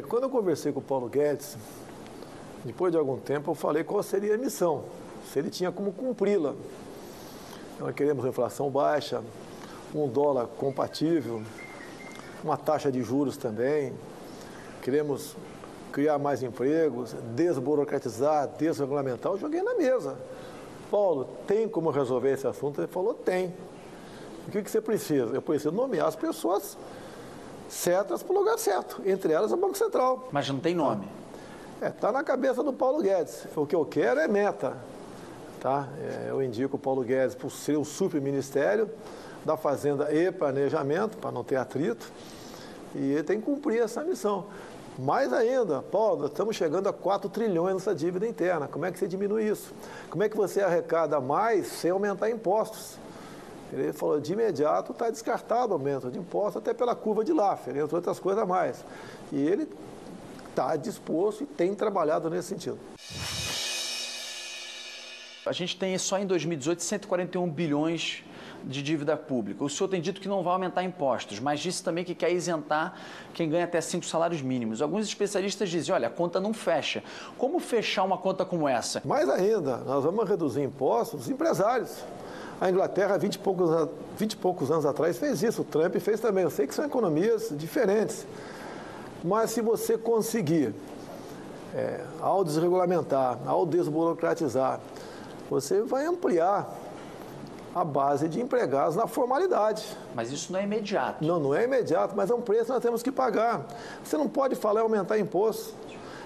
Quando eu conversei com o Paulo Guedes, depois de algum tempo, eu falei qual seria a missão, se ele tinha como cumpri-la. Nós queremos inflação baixa, um dólar compatível, uma taxa de juros também, queremos criar mais empregos, desburocratizar, desregulamentar. Eu joguei na mesa. Paulo, tem como resolver esse assunto? Ele falou, tem. O que você precisa? Eu preciso nomear as pessoas certas para o lugar certo, entre elas o Banco Central. Mas não tem nome. Está na cabeça do Paulo Guedes. O que eu quero é meta. Tá? Eu indico o Paulo Guedes por ser o superministério da Fazenda e Planejamento, para não ter atrito, e ele tem que cumprir essa missão. Mais ainda, Paulo, nós estamos chegando a 4 trilhões nessa dívida interna. Como é que você diminui isso? Como é que você arrecada mais sem aumentar impostos? Ele falou, de imediato está descartado o aumento de impostos, até pela curva de Laffer, entre outras coisas a mais. E ele está disposto e tem trabalhado nesse sentido. A gente tem só em 2018 141 bilhões de dívida pública. O senhor tem dito que não vai aumentar impostos, mas disse também que quer isentar quem ganha até 5 salários mínimos. Alguns especialistas dizem, olha, a conta não fecha. Como fechar uma conta como essa? Mais ainda, nós vamos reduzir impostos dos empresários. A Inglaterra, 20 e poucos anos atrás, fez isso. O Trump fez também. Eu sei que são economias diferentes. Mas se você conseguir, ao desregulamentar, ao desburocratizar, você vai ampliar a base de empregados na formalidade. Mas isso não é imediato. Não, não é imediato, mas é um preço que nós temos que pagar. Você não pode falar em aumentar imposto.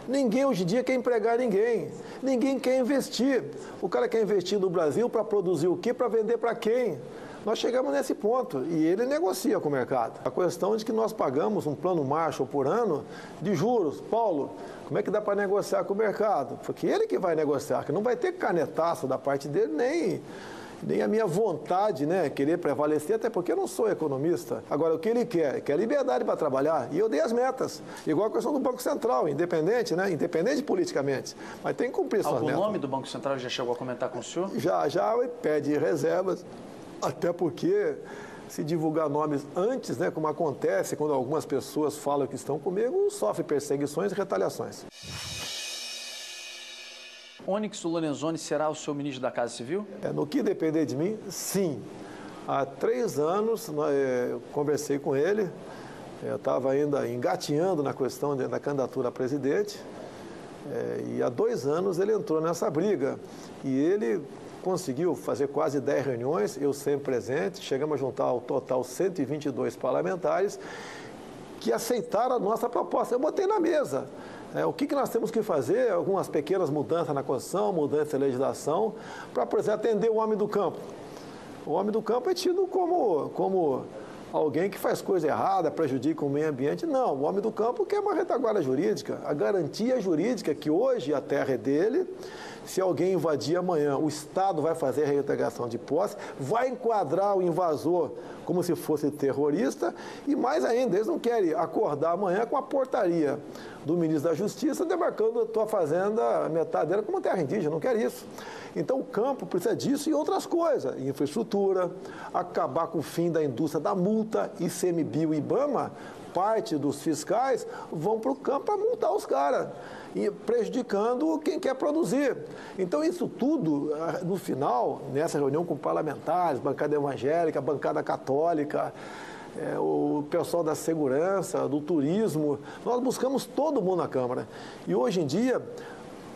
Ninguém hoje em dia quer empregar ninguém. Ninguém quer investir. O cara quer investir no Brasil para produzir o quê? Para vender para quem? Nós chegamos nesse ponto e ele negocia com o mercado. A questão de que nós pagamos um plano Marshall por ano de juros. Paulo, como é que dá para negociar com o mercado? Porque ele que vai negociar, que não vai ter canetaço da parte dele, nem a minha vontade, né, querer prevalecer, até porque eu não sou economista. Agora, o que ele quer liberdade para trabalhar, e eu dei as metas. Igual a questão do Banco Central, independente, né, independente politicamente, mas tem que cumprir suas metas. Algum nome do Banco Central já chegou a comentar com o senhor? Já pede reservas, até porque se divulgar nomes antes, né, como acontece quando algumas pessoas falam que estão comigo, sofre perseguições e retaliações. Onyx Lorenzoni será o seu ministro da Casa Civil? No que depender de mim, sim. Há 3 anos eu conversei com ele, eu estava ainda engatinhando na questão da candidatura a presidente, e há 2 anos ele entrou nessa briga. E ele conseguiu fazer quase 10 reuniões, eu sempre presente, chegamos a juntar ao total 122 parlamentares que aceitaram a nossa proposta. Eu botei na mesa. O que nós temos que fazer? Algumas pequenas mudanças na Constituição, mudança na legislação, para, por exemplo, atender o homem do campo. O homem do campo é tido como alguém que faz coisa errada, prejudica o meio ambiente. Não, o homem do campo quer uma retaguarda jurídica, a garantia jurídica que hoje a terra é dele. Se alguém invadir amanhã, o Estado vai fazer a reintegração de posse, vai enquadrar o invasor como se fosse terrorista e, mais ainda, eles não querem acordar amanhã com a portaria do ministro da Justiça demarcando a tua fazenda, metade dela, como terra indígena. Não quer isso. Então, o campo precisa disso e outras coisas. Infraestrutura, acabar com o fim da indústria da multa, ICMBio e IBAMA, parte dos fiscais vão para o campo para multar os caras, e prejudicando quem quer produzir. Então, isso tudo, no final, nessa reunião com parlamentares, bancada evangélica, bancada católica, o pessoal da segurança, do turismo, nós buscamos todo mundo na Câmara. E hoje em dia,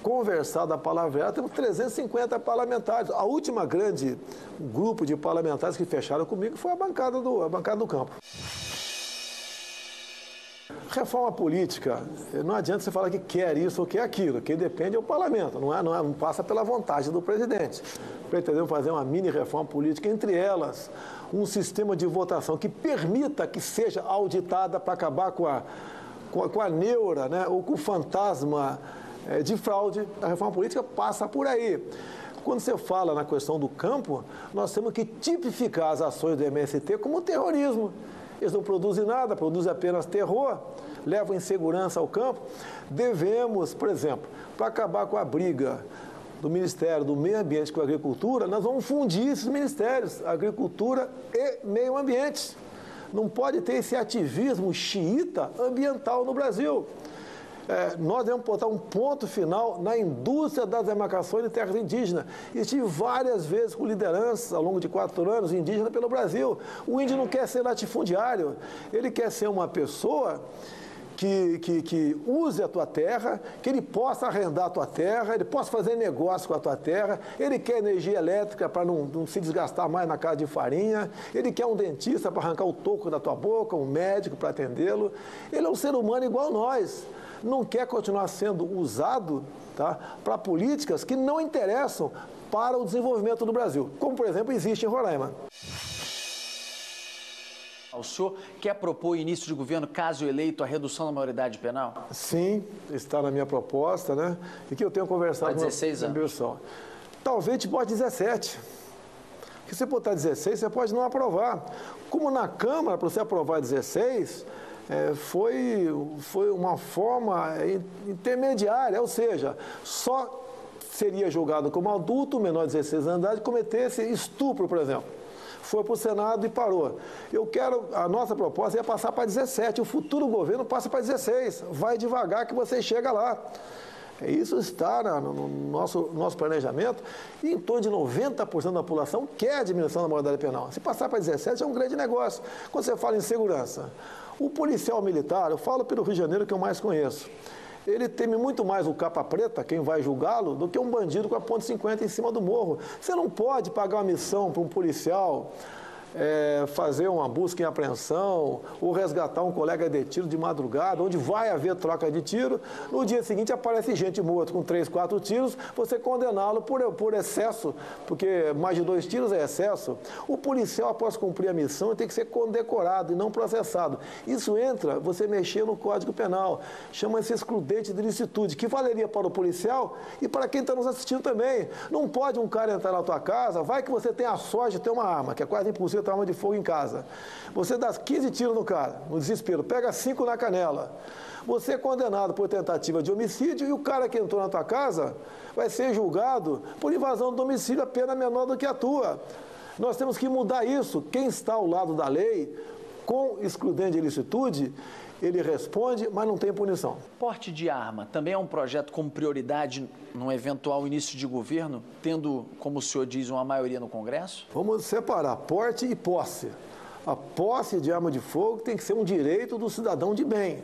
conversado a palavra, temos 350 parlamentares. A última grande grupo de parlamentares que fecharam comigo foi a bancada do campo. Reforma política, não adianta você falar que quer isso ou quer aquilo, quem depende é o parlamento, não passa pela vontade do presidente. Pretendemos fazer uma mini reforma política, entre elas um sistema de votação que permita que seja auditada para acabar com a neura, né, ou com o fantasma de fraude. A reforma política passa por aí. Quando você fala na questão do campo, nós temos que tipificar as ações do MST como terrorismo. Eles não produzem nada, produzem apenas terror, levam insegurança ao campo. Devemos, por exemplo, para acabar com a briga do Ministério do Meio Ambiente com a Agricultura, nós vamos fundir esses ministérios, Agricultura e Meio Ambiente. Não pode ter esse ativismo xiita ambiental no Brasil. Nós devemos botar um ponto final na indústria das demarcações de terras indígenas. E estive várias vezes com lideranças ao longo de 4 anos indígenas pelo Brasil. O índio não quer ser latifundiário, ele quer ser uma pessoa que use a tua terra, que ele possa arrendar a tua terra, ele possa fazer negócio com a tua terra, ele quer energia elétrica para não se desgastar mais na casa de farinha, ele quer um dentista para arrancar o toco da tua boca, um médico para atendê-lo. Ele é um ser humano igual nós, não quer continuar sendo usado, tá, para políticas que não interessam para o desenvolvimento do Brasil, como, por exemplo, existe em Roraima. O senhor quer propor início de governo, caso eleito, a redução da maioridade penal? Sim, está na minha proposta, né? E que eu tenho conversado com 16 anos. Talvez te pode 17. Porque se você botar 16, você pode não aprovar. Como na Câmara, para você aprovar 16, foi uma forma intermediária, ou seja, só seria julgado como adulto, menor de 16 anos de idade, cometesse estupro, por exemplo. Foi para o Senado e parou. A nossa proposta é passar para 17, o futuro governo passa para 16, vai devagar que você chega lá. Isso está no nosso planejamento e em torno de 90% da população quer a diminuição da maioridade penal. Se passar para 17 é um grande negócio. Quando você fala em segurança, o policial militar, eu falo pelo Rio de Janeiro que eu mais conheço, ele teme muito mais o capa preta, quem vai julgá-lo, do que um bandido com a ponto .50 em cima do morro. Você não pode pagar uma missão para um policial fazer uma busca em apreensão ou resgatar um colega detido de madrugada, onde vai haver troca de tiro. No dia seguinte aparece gente morta com 3, 4 tiros, você condená-lo por excesso, porque mais de 2 tiros é excesso. O policial, após cumprir a missão, tem que ser condecorado e não processado. Isso entra, você mexer no Código Penal, chama-se excludente de ilicitude, que valeria para o policial e para quem está nos assistindo também. Não pode um cara entrar na tua casa, vai que você tem a sorte de ter uma arma, que é quase impossível ter arma de fogo em casa. Você dá 15 tiros no cara, no desespero, pega 5 na canela. Você é condenado por tentativa de homicídio e o cara que entrou na tua casa vai ser julgado por invasão do domicílio, a pena menor do que a tua. Nós temos que mudar isso. Quem está ao lado da lei, com excludente de ilicitude, ele responde, mas não tem punição. Porte de arma também é um projeto como prioridade num eventual início de governo, tendo, como o senhor diz, uma maioria no Congresso? Vamos separar porte e posse. A posse de arma de fogo tem que ser um direito do cidadão de bem.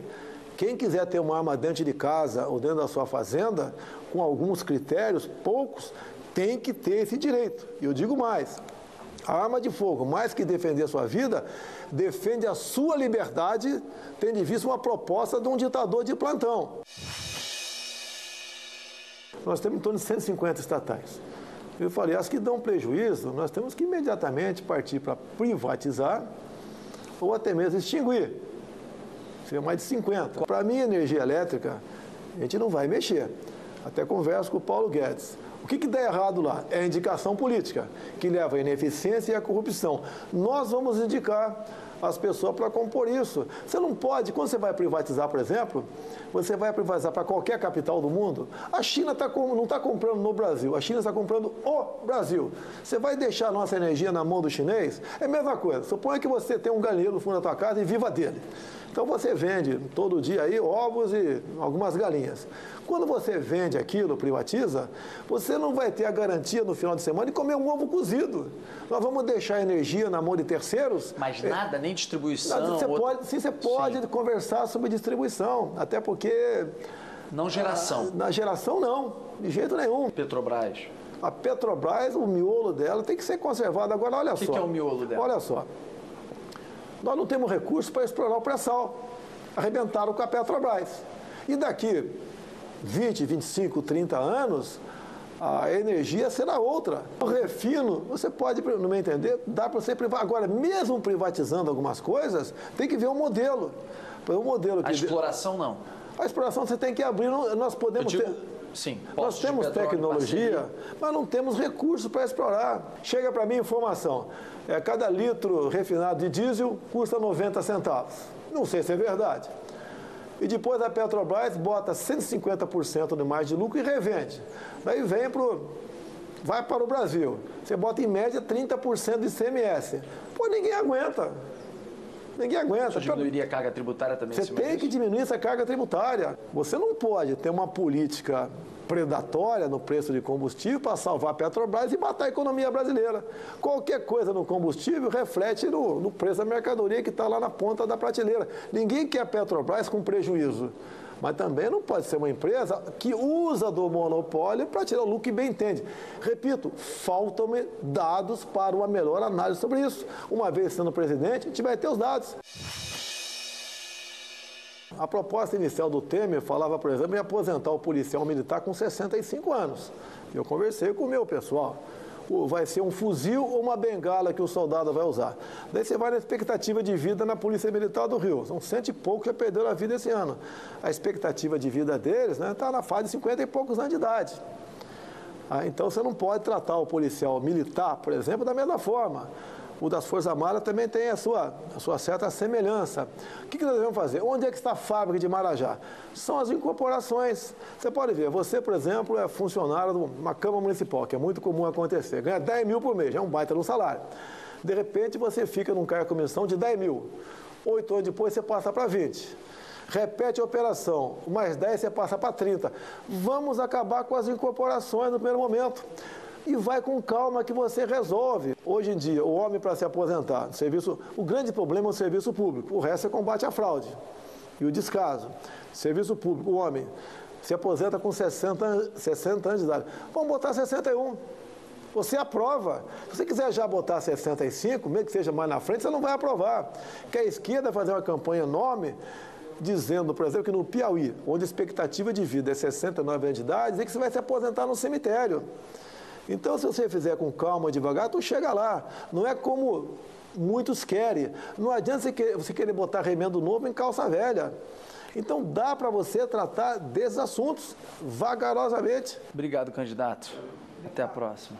Quem quiser ter uma arma dentro de casa ou dentro da sua fazenda, com alguns critérios, poucos, tem que ter esse direito. E eu digo mais. A arma de fogo, mais que defender a sua vida, defende a sua liberdade, tendo em vista uma proposta de um ditador de plantão. Nós temos em torno de 150 estatais. Eu falei, as que dão prejuízo, nós temos que imediatamente partir para privatizar ou até mesmo extinguir. Seria mais de 50. Para mim, energia elétrica, a gente não vai mexer. Até converso com o Paulo Guedes. O que dá errado lá? É a indicação política, que leva à ineficiência e à corrupção. Nós vamos indicar as pessoas para compor isso. Você não pode, quando você vai privatizar, por exemplo, você vai privatizar para qualquer capital do mundo, a China não está comprando no Brasil, a China está comprando o Brasil. Você vai deixar a nossa energia na mão do chinês? É a mesma coisa. Suponha que você tem um galinheiro no fundo da tua casa e viva dele. Então você vende todo dia aí ovos e algumas galinhas. Quando você vende aquilo, privatiza, você não vai ter a garantia no final de semana de comer um ovo cozido. Nós vamos deixar a energia na mão de terceiros. Mas nada, nem distribuição? Você pode conversar sobre distribuição, até porque... Não geração? Na geração não, de jeito nenhum. Petrobras? A Petrobras, o miolo dela tem que ser conservado. Agora, olha só. O que é o miolo dela? Olha só. Nós não temos recursos para explorar o pré-sal. Arrebentaram com a Petrobras. E daqui 20, 25, 30 anos, a energia será outra. O refino, você pode, no meu entender, dá para você privatizar. Agora, mesmo privatizando algumas coisas, tem que ver um modelo. A exploração não. A exploração você tem que abrir, nós podemos ter... Sim, nós temos tecnologia, mas não temos recursos para explorar. Chega para mim informação, cada litro refinado de diesel custa 90 centavos. Não sei se é verdade. E depois a Petrobras bota 150% de mais de lucro e revende. Daí vai para o Brasil. Você bota em média 30% de ICMS. Pô, ninguém aguenta. Ninguém aguenta. Você diminuiria a carga tributária também? Você tem que diminuir essa carga tributária. Você não pode ter uma política predatória no preço de combustível para salvar a Petrobras e matar a economia brasileira. Qualquer coisa no combustível reflete no preço da mercadoria que está lá na ponta da prateleira. Ninguém quer a Petrobras com prejuízo. Mas também não pode ser uma empresa que usa do monopólio para tirar o lucro que bem entende. Repito, faltam-me dados para uma melhor análise sobre isso. Uma vez sendo presidente, a gente vai ter os dados. A proposta inicial do Temer falava, por exemplo, em aposentar o policial militar com 65 anos. Eu conversei com o meu pessoal. Vai ser um fuzil ou uma bengala que o soldado vai usar. Daí você vai na expectativa de vida na Polícia Militar do Rio. São 100 e poucos que já perderam a vida esse ano. A expectativa de vida deles está na fase de 50 e poucos anos de idade. Então você não pode tratar o policial militar, por exemplo, da mesma forma. O das Forças Armadas também tem a sua certa semelhança. O que nós devemos fazer? Onde é que está a fábrica de Marajá? São as incorporações. Você pode ver, você, por exemplo, é funcionário de uma Câmara Municipal, que é muito comum acontecer. Ganha 10 mil por mês, é um baita no salário. De repente, você fica num cargo de comissão de 10 mil. 8 anos depois, você passa para 20. Repete a operação, mais 10 você passa para 30. Vamos acabar com as incorporações no primeiro momento. E vai com calma que você resolve. Hoje em dia, o homem para se aposentar, o grande problema é o serviço público. O resto é combate à fraude e o descaso. Serviço público, o homem se aposenta com 60 anos de idade. Vamos botar 61. Você aprova. Se você quiser já botar 65, mesmo que seja mais na frente, você não vai aprovar. Que a esquerda vai fazer uma campanha enorme dizendo, por exemplo, que no Piauí, onde a expectativa de vida é 69 anos de idade, dizer que você vai se aposentar no cemitério. Então, se você fizer com calma, devagar, tu chega lá. Não é como muitos querem. Não adianta você querer botar remendo novo em calça velha. Então, dá para você tratar desses assuntos vagarosamente. Obrigado, candidato. Até a próxima.